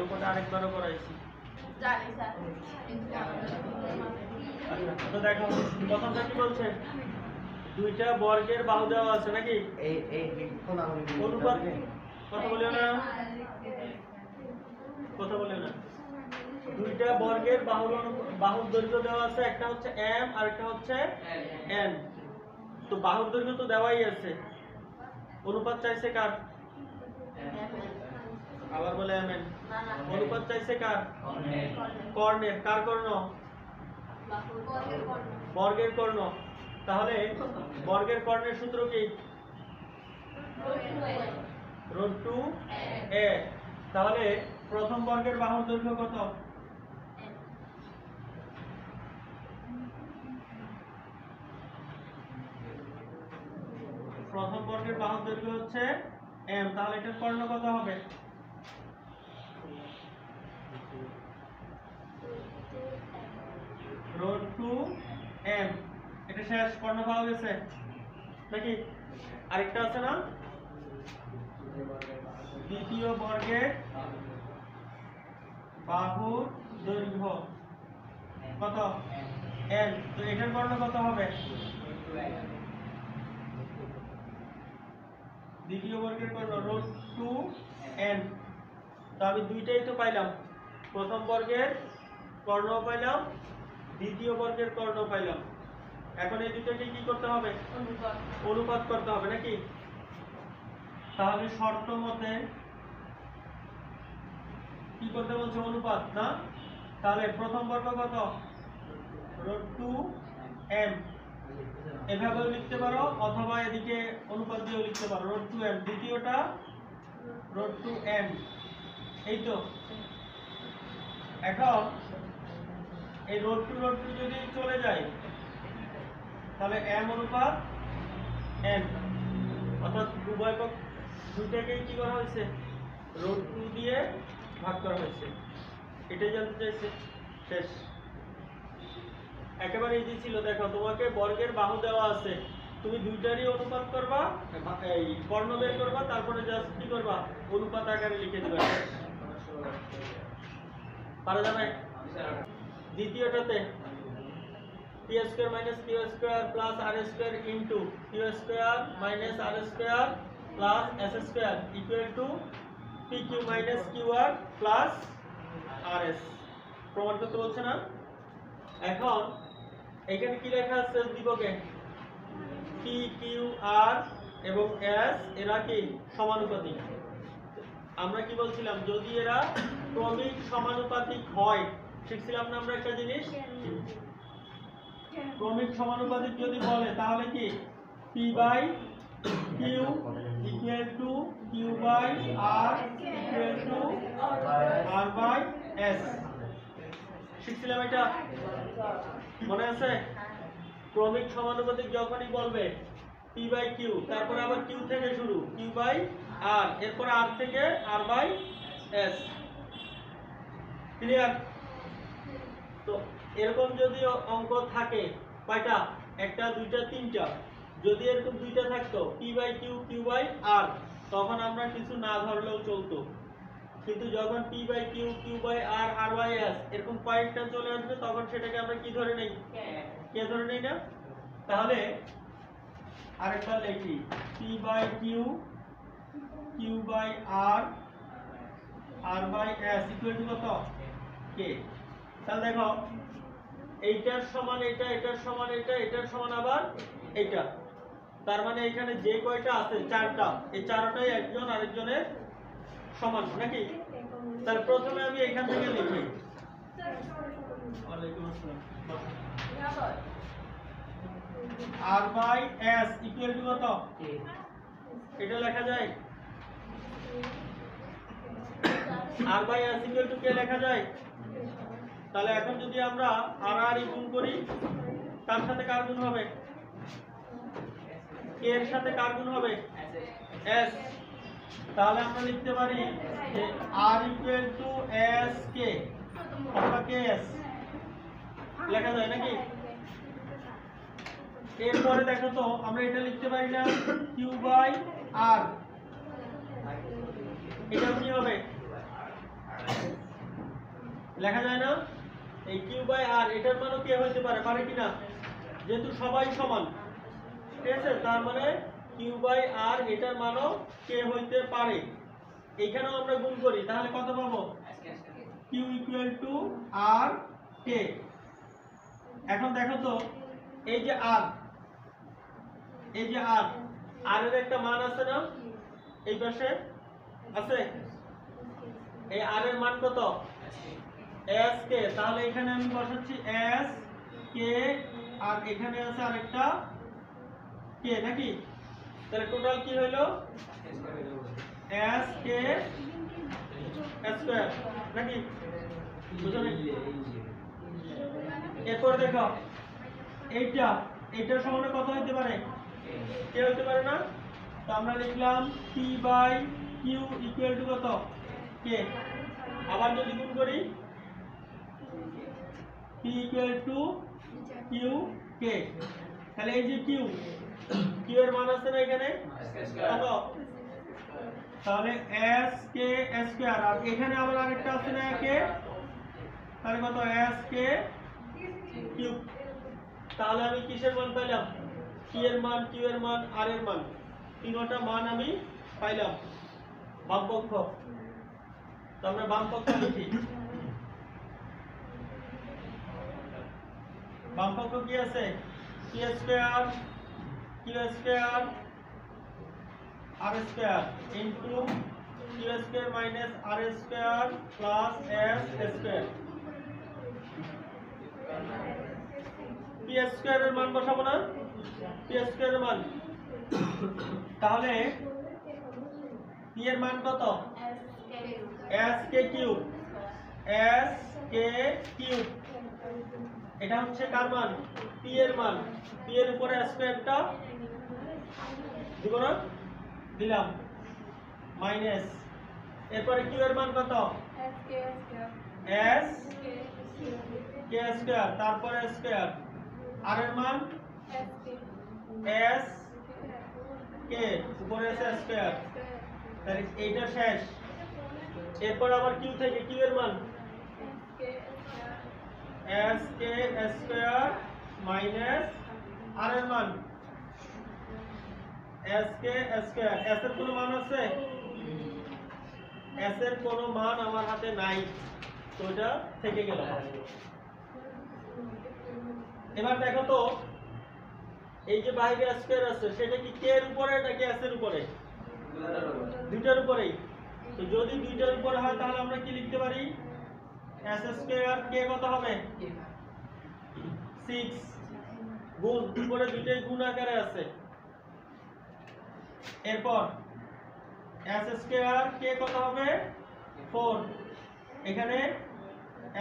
অঙ্কটা আরেকবারও করাইছি। জানি স্যার। আচ্ছা তো দেখো প্রথমটা কি বলছে, দুইটা বর্গের বাহু দেওয়া আছে নাকি অনুপাত, কথা বলিও না, কথা বলিও না। দুইটা বর্গের বাহুর দৈর্ঘ্য দেওয়া আছে, একটা হচ্ছে m আর একটা হচ্ছে n। তো বাহুর দৈর্ঘ্য তো দেওয়াই আছে, অনুপাত চাইছে কার? আবার বলে mn। অনুপাত চাইছে কার? কর্ণের। কার কর্ণ? বর্গের কর্ণ। তাহলে বর্গের কর্ণের সূত্র কি? √2a। তাহলে প্রথম বর্গের বাহুর দৈর্ঘ্য কত? প্রথম বর্গের বাহুর দৈর্ঘ্য হচ্ছে m, তাহলে এটার কর্ণ কত হবে? √2m। এটা শেষ, কর্ণ পাওয়া গেছে নাকি? আরেকটা আছে না, দ্বিতীয় বর্গের বাহুর দৈর্ঘ্য কত? n। তো এটার কর্ণ কত হবে? দ্বিতীয় বর্গের কর্ণ √2n। তো আমি দুইটাই তো পাইলাম, প্রথম বর্গের কর্ণ পাইলাম, দ্বিতীয় বর্গের কর্ণ পাইলাম। এখন এই দুটোকে কি করতে হবে? অনুপাত করতে হবে নাকি? তাহলে শর্ত মতে কি করতে বলছে? অনুপাত না? তাহলে প্রথম বর্গ কত? √2m। এভাবেও লিখতে পারো অথবা এদিকে অনুপাত দিয়েও লিখতে পারো √2m। দ্বিতীয়টা √2m, এই তো। এখন এই √2 যদি চলে যায় তাহলে m অনুপাত n, অর্থাৎ উভয় পক্ষ দুইটাকেই কি করা হয়েছে? √2 দিয়ে ভাগ করা হয়েছে। এটাই জানতে চাইছে। শেষ, একেবারে ইজি ছিল। দেখো তোমাকে বর্গের বাহু দেওয়া আছে, তুমি দুইটারই অনুপাত করবা, এই কর্ণ বের করবা, তারপরে জাস্ট কি করবা? অনুপাত আকারে লিখে দিবা। পারা যাবে? দ্বিতীয়টাতে p² - q² + r² into q² - r² + s² equal to pq - qr + rs। প্রমাণ করতে বলছে না? এখন এখানে কি লেখা আছে? দিবকে p q r এবং s এরা কি সমানুপাতিক। আমরা কি বলছিলাম? যদি এরা ক্রমিক সমানুপাতিক হয়, শিখছিলাম না আমরা একটা জিনিস, ক্রমিক সমানুপাতিক যদি বলে তাহলে কি p by q equal to q by r equal to r by s। শিখছিলাম এটা, মনে আছে? ক্রমিক সমানুপাতিক যখনই বলবে p বাই q, তারপরে আবার q থেকে শুরু, q বাই r, এরপর r থেকে r বাই s। ক্লিয়ার? তো এরকম যদি অঙ্ক থাকে কয়টা? একটা, দুইটা, তিনটা। যদি এরকম দুইটা থাকতো p by q, q by r, তখন আমরা কিছু না ধরলেও চলতো। কিন্তু যখন p by q, q by r, r by s এরকম কয়েকটা চলে আসবে, তখন সেটাকে আমরা কি ধরে নেই? কে ধরে নেই না? তাহলে আরেকবার লিখি, p by q, q by r, r by s equal to কত? k। তাহলে দেখো এইটার সমান এটা, এটার সমান এটা, এটার সমান আবার এইটা। তার মানে এখানে যে কয়টা আছে চারটা, এই চারটাই একজন আরেকজনের সমান নাকি? তার প্রথমে আমি এখান থেকে লিখি r by s equal to কত? এটা লেখা যায়? r by s equal to কে লেখা যায়? তাহলে এখন যদি আমরা আর আর গুণ করি, তার সাথে কার গুণ হবে? কে এর সাথে কার গুণ হবে? s। তাহলে আমরা লিখতে পারি যে r equal two s k অথবা ks লেখা যায় নাকি? এরপরে দেখো তো আমরা এটা লিখতে পারি না q বাই r, এটা কি হবে? লেখা যায় না? এই কিউ বাই আর এটার মানও কে হইতে পারে, পারে কিনা? যেহেতু সবাই সমান, ঠিক আছে, তার মানে কিউ বাই আর এটার মানও কে হইতে পারে। এইখানেও আমরা গুণ করি, তাহলে কত পাবো? কিউ ইকুয়াল টু আর কে। এখন দেখো তো, এই যে আর, এই যে আর, আর এর একটা মান আছে না এই পাশে? আছে। এই আর এর মান কত? S K. তাহলে এখানে আমি বসাচ্ছি এস কে, আর এখানে আছে আরেকটা কে, নাকি? তাহলে টোটাল কি হইলো? এস কে স্কয়ার, নাকি? বুঝলে? এরপর দেখো এইটা, এইটার সমান কত হইতে পারে? কে হইতে পারে না? তো আমরা লিখলাম p by q equal to কত? কে। আবার যদি গুণ করি, p equal to q k, তাহলে এই যে কিউ, কিউ এর মান আছে না এখানে কত? তাহলে এস কে স্কয়ার, আর এখানে আবার আরেকটা আছে না কে, তাহলে কত? S K cube. তাহলে আমি কিসের মান পাইলাম? পি এর মান, কিউ এর মান, আর এর মান, তিনটা মান আমি পাইলাম বাম পক্ষ। তো আমরা বাম পক্ষ লিখি। বাম পক্ষ কি আছে? P square Q square R square into Q square minus R square plus S square. P square এর মান বসাবো না? পি স্কয়ার এর মান, তাহলে পি এর মান কত? S K cube, S K cube. এটা হচ্ছে কার মান? পি এর মান। পি এর উপরে স্কয়ারটা দিব না? দিলাম, মাইনাস, এরপরে কিউ এর মান কত? এস কে স্কয়ার, তারপরে স্কয়ার, আর এর মান এস কে, উপরে আছে স্কয়ার। তাহলে এইটা শেষ। এরপর আবার কিউ থেকে কিউ এর মান এস কে স্কয়ার মাইনাস আর এর মান এস কে স্কয়ার। এস এর কোনো মান আছে? এস এর কোনো মান আমার হাতে নাই, তো এটা থেকে গেল। এবার দেখো তো, এই যে বাইরে স্কয়ার আছে সেটা কি কে এর উপরে নাকি এস এর উপরে? দুইটার উপরেই। তো যদি দুইটার উপরে হয় তাহলে আমরা কি লিখতে পারি? এস স্কয়ার কে কত হবে? 6 গুণ, উপরে দুইটাই গুণ আকারে আছে। এরপর এস স্কয়ার কে কত হবে? 4। এখানে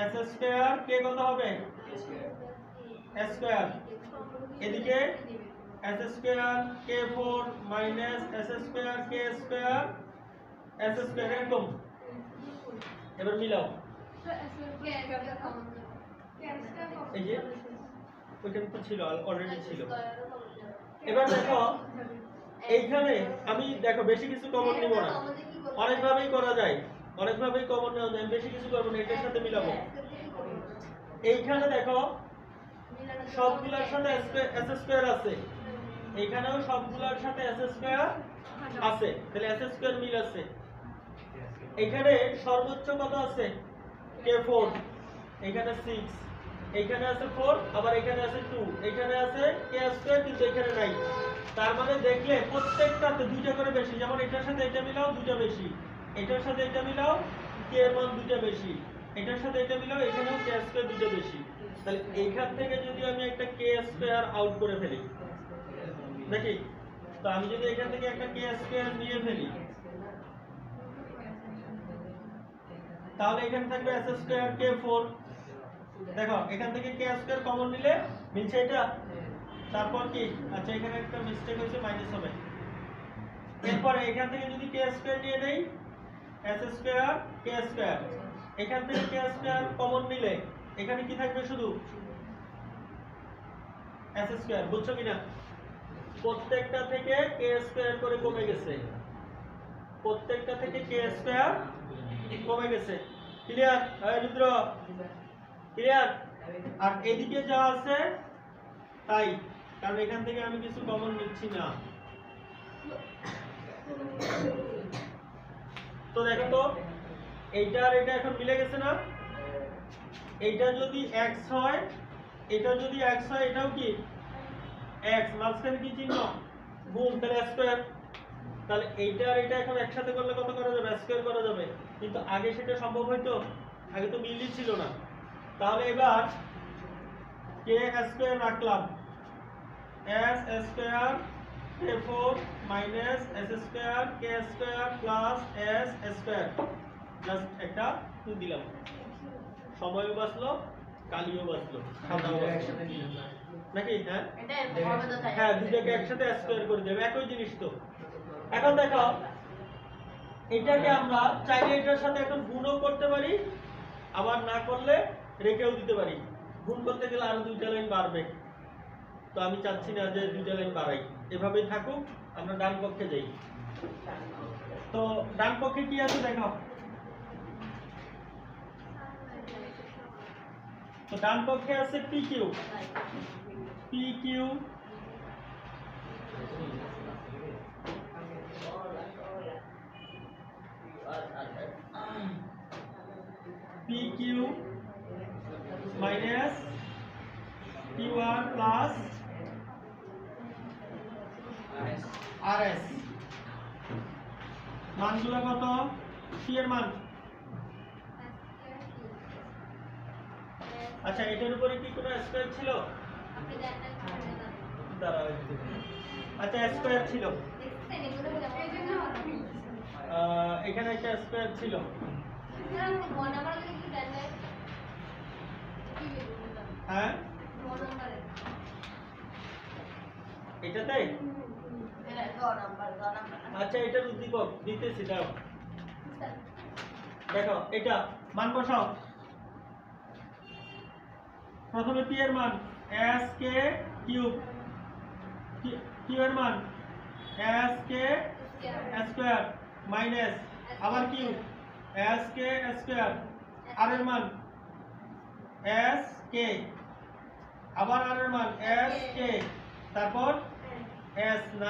এস স্কয়ার কে কত হবে? স্কয়ার। এদিকে এস স্কয়ার কে 4 মাইনাস এস স্কয়ার কে স্কয়ার এস স্কয়ার, এরকম। এবার মিলাও, এই যে ওইখানে তো ছিল, অলরেডি ছিল। এবার দেখো এইখানে আমি দেখো বেশি কিছু কমন নিব না, অনেকভাবেই করা যায়, অনেকভাবেই কমন নেওয়া যায়, বেশি কিছু করবো না, এটার সাথে মিলাবো। এইখানে দেখো সবগুলোর সাথে এস স্কয়ার আছে, এইখানেও সবগুলোর সাথে এস স্কয়ার আছে, তাহলে এস স্কয়ার মিল আছে। এখানে সর্বোচ্চ কত আছে? কে 4, এখানে 6, এইখানে আছে 4, আবার এখানে আছে 2, এখানে আছে কে স্কয়ার কিন্তু এখানে নাই। তার মানে দেখলে প্রত্যেকটাতে দুইটা করে বেশি, যেমন এটার সাথে এটা মিলাও দুইটা বেশি, এটার সাথে এটা মিলাও কে এর মান দুইটা বেশি, এটার সাথে এটা মিলাও এখানেও কে স্কয়ার দুইটা বেশি। তাহলে এইখান থেকে যদি আমি একটা কে স্কয়ার আউট করে ফেলি, দেখি তো আমি যদি এখান থেকে একটা কে স্কয়ার নিয়ে ফেলি, তাহলে এখানে থাকবে এস স্কয়ার কে 4। দেখো এখান থেকে কে স্কয়ার কমন নিলে মিলছে এটা, তারপর কি? আচ্ছা এখানে একটা মিস্টেক হয়েছে, মাইনাস হবে। এরপর এখান থেকে যদি কে স্কয়ার নিয়ে নেই, এস স্কয়ার কে স্কয়ার, এখান থেকে কে স্কয়ার কমন নিলে এখানে কি থাকবে? শুধু এস স্কয়ার। বুঝছো কিনা? প্রত্যেকটা থেকে কে স্কয়ার করে কমে গেছে, প্রত্যেকটা থেকে কে স্কয়ার কমে গেছে। ক্লিয়ার? রুদ্র ক্লিয়ার? আর এদিকে যা আছে তাই, কারণ এখান থেকে আমি কিছু কমন নিচ্ছি না। তো দেখো তো এইটা আর এটা এখন মিলে গেছে না? এইটা যদি x হয়, এটা যদি x হয়, এটাও কি x, মাঝখানে কি চিহ্ন গুণ, তাহলে স্কয়ার। তাহলে এইটা আর এটা এখন একসাথে করলে কত করা যাবে? স্কয়ার করা যাবে। কিন্তু আগে সেটা সম্ভব হইতো? আগে তো মিলই ছিল না। তাহলে এবার k স্কয়ার রাখলাম, s square k4 minus s square k square plus s square, just একটা টু দিলাম, সময়ও বাঁচলো, কালিও বাঁচলো, খাতাও বাঁচলো নাকি? হ্যাঁ হ্যাঁ, দুটোকে একসাথে স্কয়ার করে দেব, একই জিনিস তো। এখন দেখো এটাকে আমরা চাইলে এটার সাথে এখন গুণও করতে পারি, আবার না করলে রেখেও দিতে পারি। গুণ করতে গেলে আরো দুইটা লাইন বাড়বে, তো আমি চাচ্ছি না যে দুইটা লাইন বাড়াই, এভাবেই থাকুক। আমরা ডান পক্ষে যাই। তো ডান পক্ষে কি আছে দেখো। তো ডান পক্ষে আছে PQ, PQ PQ minus Q1 plus RS। মানগুলো কত? P এর মান, আচ্ছা এটার উপরে কি কোনো স্কয়ার ছিল? দাঁড়াও, আচ্ছা স্কয়ার ছিল, এখানে একটা স্কয়ার ছিল। হ্যাঁ এটাতে, আচ্ছা এটার উদ্দীপক দিতেছি, দাও দেখো এটা মান বসাও। প্রথমে p এর মান sk কিউব, q এর মান sk স্কয়ার মাইনাস আবার কিউব sk স্কয়ার, r এর মান sk আবার r এর মান sk, তারপর s9,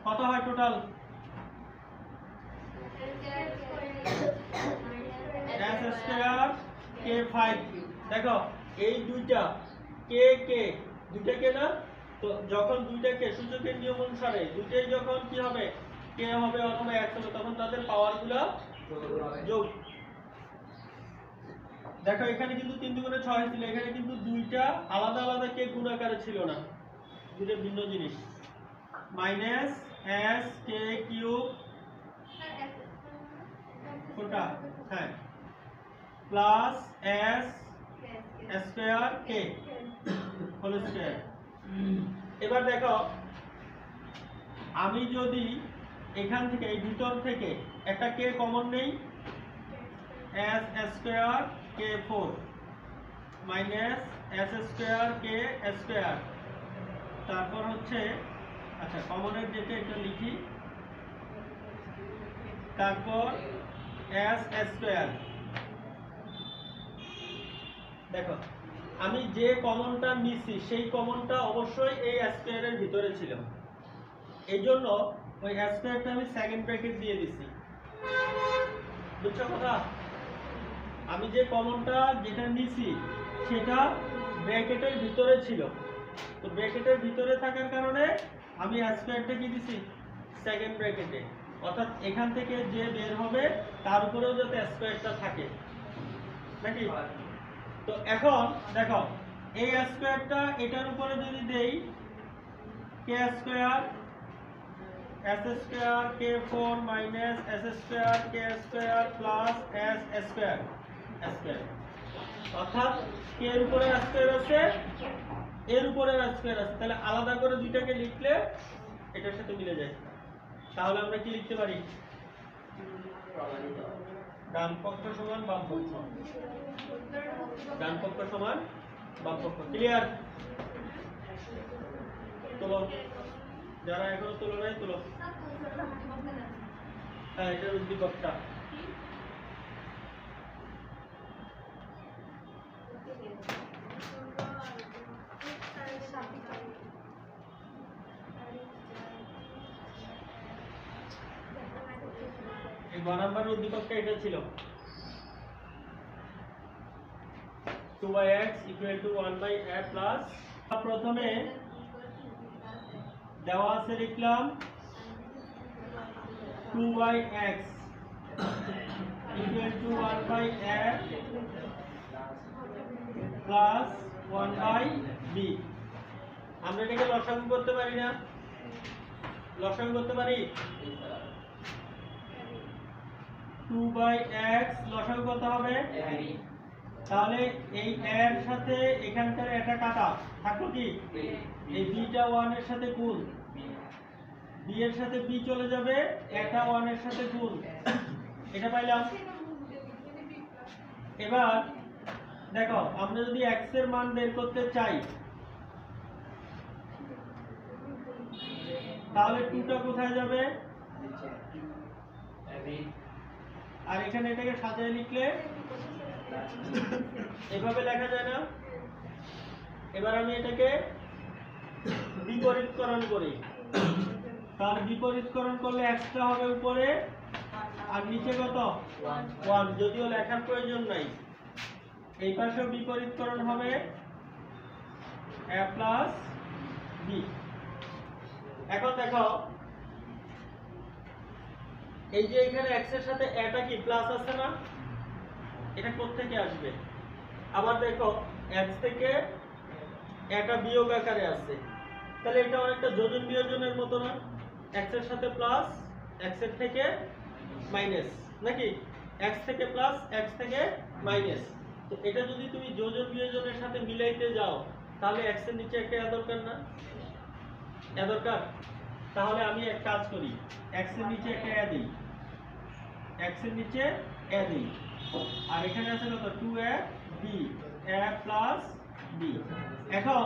কত হয় টোটাল? s square k5। দেখো এই দুইটা দুইটা না, তো যখন দুইটাকে সূচকের নিয়ম অনুসারে দুইটাই যখন কি হবে, k হবে অথবা x হবে, তখন তাদের পাওয়ারগুলো যোগ। দেখো এখানে কিন্তু 3 দুগুণে 6 ছিল, এখানে কিন্তু দুইটা আলাদা আলাদা কে গুণ আকারে ছিল না, দুটো ভিন্ন জিনিস। মাইনাস s k কিউব কোনটা? হ্যাঁ, plus s square k whole square. এবার দেখো আমি যদি এখান থেকে এই ভিতর থেকে একটা k কমন নেই, s square k4 minus s square k square, তারপর হচ্ছে আচ্ছা কমনের যেটা এটা লিখি, তারপর s স্কয়ার। দেখো আমি যে কমনটা নিছি সেই কমনটা অবশ্যই এই স্কয়ারের ভিতরে ছিল, এইজন্য ওই স্কয়ারটা আমি সেকেন্ড ব্র্যাকেট দিয়ে দিছি। বুঝছো কথা? আমি যে কমনটা যেটা নিছি সেটা ব্র্যাকেটের ভিতরে ছিল, তো ব্র্যাকেটের ভিতরে থাকার কারণে আমি স্কয়ারটা কি দিছি সেকেন্ড ব্র্যাকেটে, অর্থাৎ এখান থেকে যে বের হবে তার উপরেও যাতে স্কয়ারটা থাকে নাকি। তো এখন দেখো এই স্কয়ারটা এটার উপরে যদি দেই, k square s square k4 minus s square k square plus s square square, অর্থাৎ k এর উপরে স্কয়ার আছে, এর উপরে স্কয়ার আছে, তাহলে আলাদা করে দুইটাকে লিখলে এটার সাথে মিলে যায়। তাহলে আমরা কি লিখতে পারি? ডান পক্ষ সমান বাম পক্ষ, ডান পক্ষ সমান বাম পক্ষ। ক্লিয়ার? তোলো, যারা এখনো তোলো নাই তোলো। হ্যাঁ এটার উদ্দীপকটা 1 নাম্বার উদ্দীপকটা এটা ছিল 2/x = 1/a প্লাস প্রথমে দেওয়া আছে লিখলাম 2/x = 1/a প্লাস 1/b। আমরা এটাকে লসাগু করতে পারি না? লসাগু করতে পারি? 2/x লসাগু কত হবে? তাহলে এই a এর সাথে এখানকার এটা কাটা থাকলো কি? এই b টা 1 এর সাথে গুণ, b এর সাথে b চলে যাবে, এটা 1 এর সাথে গুণ, এটা পাইলাম। এবার দেখো আমরা যদি x এর মান বের করতে চাই তাহলে 2 টা কোথায় যাবে? আর এখানে এটাকে সাজিয়ে লিখলে এভাবে লেখা যায় না? এবার আমি এটাকে বিপরীতকরণ করি। তার বিপরীতকরণ করলে x টা হবে উপরে আর নিচে কত? 1। যদিও লেখার প্রয়োজন নাই। এই পাশেও বিপরীতকরণ হবে a প্লাস b। এখন দেখো এই যে এখানে x এর সাথে এটা কি প্লাস আছে না? এটা কোথা থেকে আসবে? আবার দেখো x থেকে এটা বিয়োগ আকারে আছে, তাহলে এটা অনেকটা যোজন বিয়োজনের মতো না? x এর সাথে প্লাস, x এর থেকে মাইনাস, নাকি? x থেকে প্লাস, x থেকে মাইনাস। তো এটা যদি তুমি যোজন বিয়োজনের সাথে মিলাইতে যাও তাহলে x এর নিচে একটা a দরকার না? a দরকার। তাহলে আমি এক কাজ করি, x এর নিচে একটা a দিই, x এর নিচে a দিই, আর এখানে আছে কত? 2ab, a plus b। এখন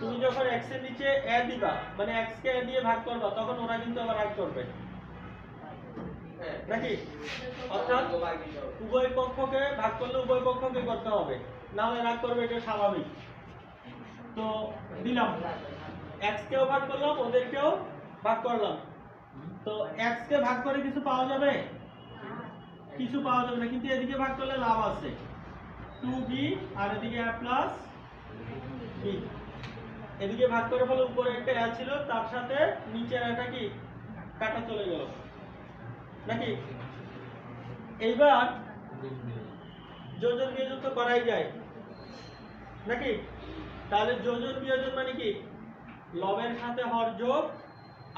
তুমি যখন x এর নিচে a দিবা, মানে x কে a দিয়ে ভাগ করবা, তখন ওরা কিন্তু আবার ভাগ করবে, নাকি? অর্থাৎ উভয় পক্ষকে ভাগ করলে উভয় পক্ষকে করতে হবে, না হলে ভাগ করবে, এটা স্বাভাবিক। তো দিলাম, x কেও ভাগ করলাম, ওদেরকেও ভাগ করলাম। তো x কে ভাগ করে কিছু পাওয়া যাবে? কিছু পাওয়া যাবে না, কিন্তু এদিকে ভাগ করলে লাভ আছে, 2b আর এদিকে a প্লাস b। এদিকে ভাগ করে ফলে উপরে একটা a ছিল, তার সাথে নিচের এটা কি কাটা চলে গেল, নাকি? এইবার যোজন বিয়োজন তো করাই যায়, নাকি? তাহলে যোজন বিয়োজন মানে কি? লবের সাথে হর যোগ,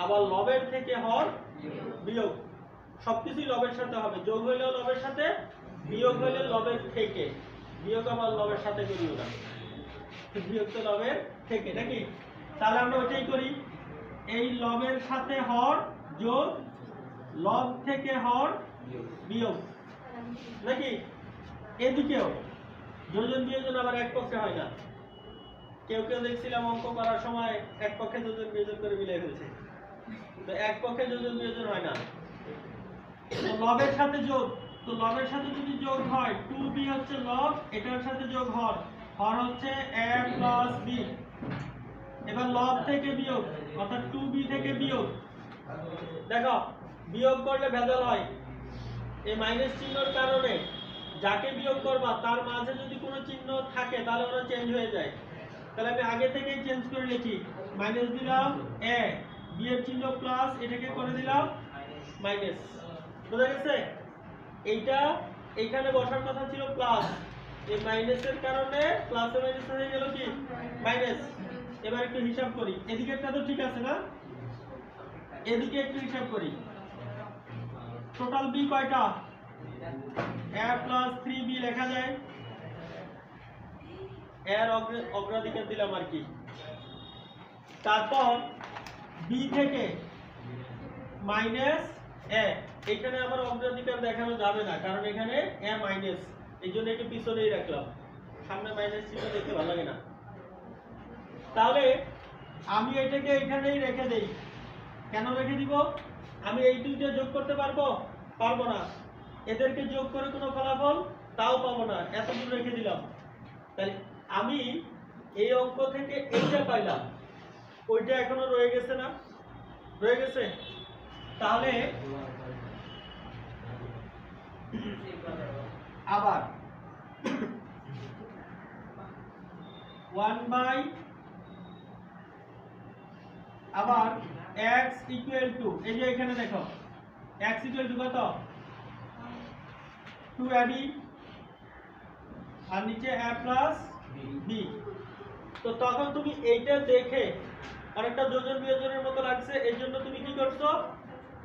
আবার লবের থেকে হর বিয়োগ। সবকিছুই লবের সাথে হবে, যোগ হইলেও লবের সাথে, বিয়োগ হইলে লবের থেকে। বিয়োগ আবার লবের সাথে করিও না, বিয়োগ তো লবের থেকে, নাকি? তাহলে আমরা ওইটাই করি, এই লবের সাথে হর যোগ, লব থেকে হর বিয়োগ, নাকি? এদিকেও যোজন বিয়োজন আবার এক পক্ষে হয় না। কেউ কেউ দেখছিলাম অঙ্ক করার সময় এক পক্ষে যোজন বিয়োজন করে মিলাই ফেলছে, তো এক পক্ষে যোজন বিয়োজন হয় না। তো লবের সাথে যোগ, তো লবের সাথে যদি যোগ হয় 2b হচ্ছে লব, এটার সাথে যোগ হর, হর হচ্ছে a প্লাস b। এবার লব থেকে বিয়োগ, অর্থাৎ 2b থেকে বিয়োগ। দেখো বিয়োগ করলে ভেজাল হয়, এই মাইনাস চিহ্নের কারণে যাকে বিয়োগ করবা তার মাঝে যদি কোনো চিহ্ন থাকে তাহলে ওরা চেঞ্জ হয়ে যায়। তাহলে আমি আগে থেকেই চেঞ্জ করে লিখি, মাইনাস দিলাম a, b এর চিহ্ন প্লাস, এটাকে করে দিলাম মাইনাস। বুঝা গেছে? এইটা এইখানে বসার কথা ছিল প্লাস, এই মাইনাসের কারণে প্লাসে মাইনাস হয়ে গেল কি মাইনাস। এবার একটু হিসাব করি, এদিকেরটা তো ঠিক আছে না? এদিকে একটু হিসাব করি, টোটাল b কয়টা? a প্লাস 3b লেখা যায়, এর অগ্রাধিকার দিলাম আর কি। তারপর b থেকে মাইনাস a, এখানে আবার অগ্রাধিকার দেখানো যাবে না, কারণ এখানে a মাইনাস, এই জন্য একটু পিছনেই রাখলাম, সামনে মাইনাস চিহ্ন দেখতে ভালো লাগে না। তাহলে আমি এটাকে এখানেই রেখে দেই। কেন রেখে দিব? আমি এই দুইটা যোগ করতে পারবো? পারবো না। এদেরকে যোগ করে কোনো ফলাফল তাও পাবো না, এতদূর রেখে দিলাম। তাহলে আমি এই অঙ্ক থেকে এইটা পাইলাম, ওইটা এখনো রয়ে গেছে না? রয়ে গেছে। তাহলে আবার 1 বাই আবার x ইকুয়াল টু, এই যে এখানে দেখো x ইকুয়াল টু কত 2ab আর নিচে a প্লাস b। তো তখন তুমি এইটা দেখে অনেকটা যোজন বিয়োজনের মতো লাগছে, এই জন্য তুমি কি করছো,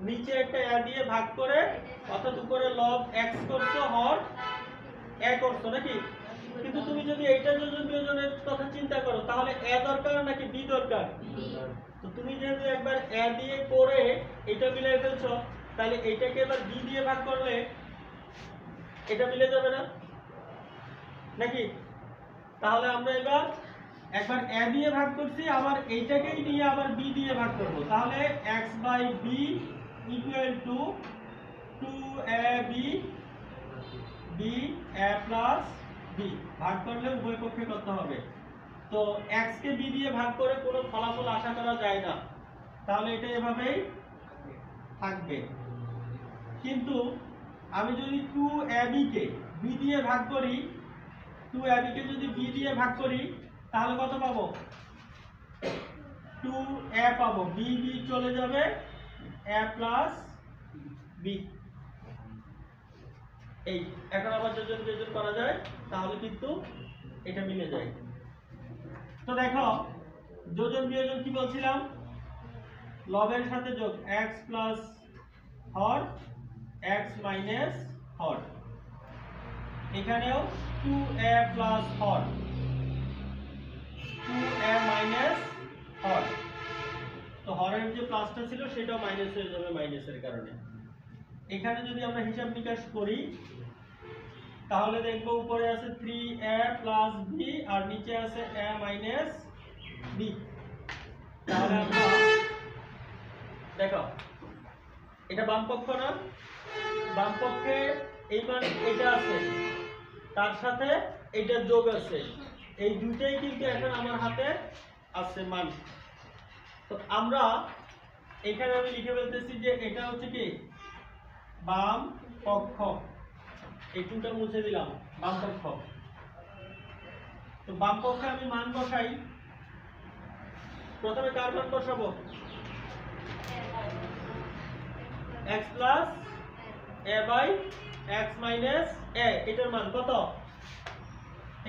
নিচে একটা a দিয়ে ভাগ করে অর্থাৎ উপরে লব x করছো, হর a করছো নাকি। কিন্তু তুমি যদি এইটা যোজন বিয়োজনের কথা চিন্তা করো তাহলে a দরকার নাকি b দরকার? তো তুমি যেহেতু একবার a দিয়ে করে এটা মিলাই ফেলছো, তাহলে এইটাকে এবার b দিয়ে ভাগ করলে এটা মিলে যাবে না নাকি। তাহলে আমরা এবার একবার a দিয়ে ভাগ করছি, আবার এইটাকেই নিয়ে আবার b দিয়ে ভাগ করব। তাহলে x by b equal to 2ab b a plus b, ভাগ করলে উভয় পক্ষে করতে হবে। তো x কে b দিয়ে ভাগ করে কোনো ফলাফল আশা করা যায় না, তাহলে এটা এভাবেই থাকবে। কিন্তু আমি যদি 2ab কে b দিয়ে ভাগ করি, 2ab কে যদি b দিয়ে ভাগ করি তাহলে কত পাবো, 2a পাবো, b b চলে যাবে, a প্লাস b। এই এখন আবার যোজন বিয়োজন করা যায়, তাহলে কিন্তু এটা মিলে যায়। তো দেখো যোজন বিয়োজন কি বলছিলাম, লবের সাথে যোগ, x প্লাস হর x মাইনাস হর, এখানেও 2a প্লাস হর 2a মাইনাস হর। তো হরের যে প্লাসটা ছিল সেটাও মাইনাস হয়ে যাবে মাইনাসের কারণে। এখানে যদি আমরা হিসাব নিকাশ করি তাহলে দেখব উপরে আছে 3a প্লাস b আর নিচে আছে a মাইনাস b। তাহলে আমরা দেখো এটা বাম পক্ষ না, বাম পক্ষে এই মান এটা আছে, তার সাথে এটা যোগ আছে, এই দুইটাই কিন্তু এখন আমার হাতে আছে মান। তো আমরা এখানে আমি লিখে বলতেছি যে এটা হচ্ছে কি বাম পক্ষ, এই টুটা মুছে দিলাম, বাম পক্ষ। তো বাম পক্ষে আমি মান বসাই, প্রথমে কার মান বসাবো, x plus a by x minus a, এটার মান কত,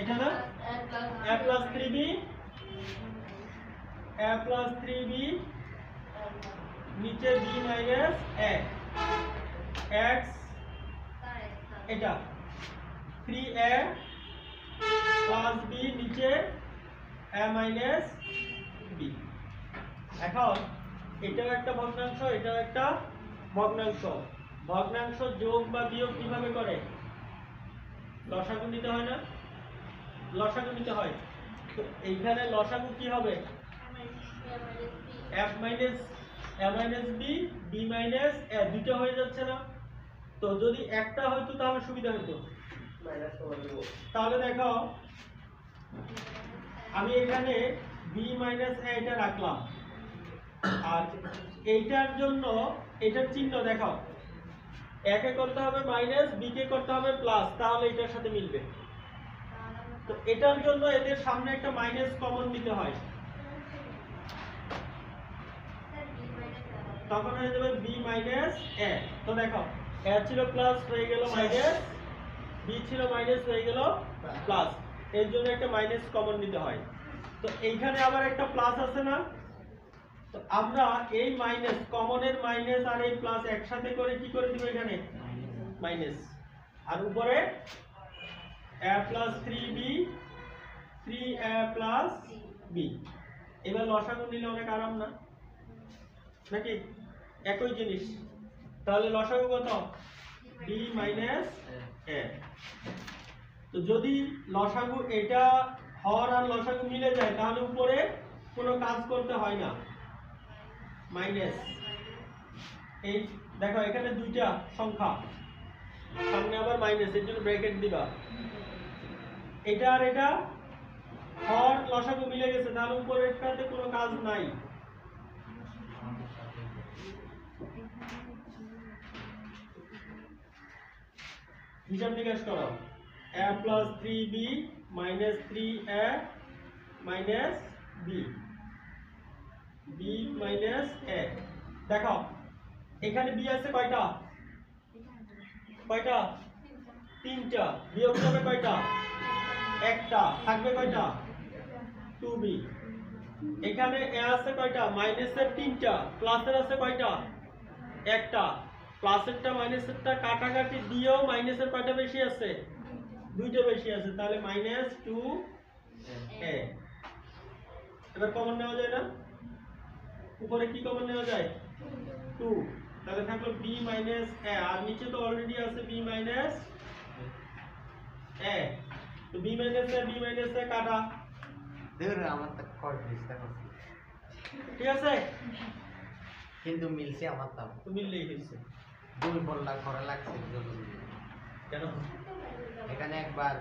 এটা না a plus 3b, a plus 3b নিচে b মাইনাস a, x এটা 3a প্লাস b নিচে a মাইনাস b। এখন এটাও একটা ভগ্নাংশ, এটাও একটা ভগ্নাংশ। ভগ্নাংশ যোগ বা বিয়োগ কিভাবে করে, লসাগু নিতে হয় না, লসাগু নিতে হয়। তো এইখানে লসাগু কি হবে, f minus a minus b b minus a, দুটো হয়ে যাচ্ছে না। তো যদি একটা হয়তো তাহলে সুবিধা হতো, তাহলে দেখো আমি এখানে b মাইনাস a এটা রাখলাম, আর এইটার জন্য এটার চিহ্ন দেখো, a কে করতে হবে মাইনাস, b কে করতে হবে প্লাস, তাহলে এটার সাথে মিলবে। তো এটার জন্য এদের সামনে একটা মাইনাস কমন নিতে হয়, তখন হয়ে যাবে b মাইনাস a। তো দেখো a ছিল প্লাস হয়ে গেল মাইনাস, b ছিল মাইনাস হয়ে গেল প্লাস, এর জন্য একটা মাইনাস কমন নিতে হয়। তো এইখানে আবার একটা প্লাস আছে না, তো আমরা এই মাইনাস কমনের মাইনাস আর এই প্লাস একসাথে করে কি করে দিব, এখানে মাইনাস, আর উপরে a plus 3b 3a plus b। এবার লসাগু নিলে অনেক আরাম না নাকি, একই জিনিস। তাহলে লসাগু কত, b মাইনাস a। তো যদি লসাগু এটা হর আর লসাগু মিলে যায় তাহলে উপরে কোনো কাজ করতে হয় না, মাইনাস। এই দেখো এখানে দুইটা সংখ্যা, সামনে আবার মাইনাস, এর জন্য ব্র্যাকেট দিবা। এটা আর এটা হর লসাগু মিলে গেছে, তাহলে উপরেরটাতে কোনো কাজ নাই। হিসাব নিকাশ করো a plus 3b minus 3a minus b b minus a দেখো এখানে b আছে কয়টা কয়টা তিনটা বিয়োগ হবে কয়টা একটা থাকবে কয়টা 2b এখানে a আছে কয়টা মাইনাসের তিনটা প্লাসের আছে কয়টা একটা প্লাসেরটা মাইনাসেরটা কাটাকাটি দিয়েও মাইনাসের কয়টা বেশি আছে দুইটা বেশি আছে তাহলে -2a এবার কমন নেওয়া যায় না উপরে কি কমন নেওয়া যায় 2 তাহলে থাকলো b a আর নিচে তো অলরেডি আছে b a তো b a কাটা দেখুন আমার তো কট দিস্তা করছি ঠিক আছে কিন্তু মিলছে আমার তাও তো মিললেই হয়েছে দুই বললা করে লাগছে কেন এখানে একবার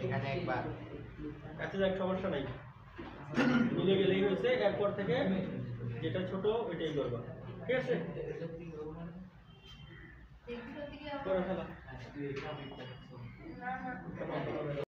এখানে একবার আচ্ছা যাক সমস্যা নাই মিলে গেলেই হয়েছে এরপর থেকে যেটা ছোট ওইটাই করবা ঠিক আছে করে ফেলা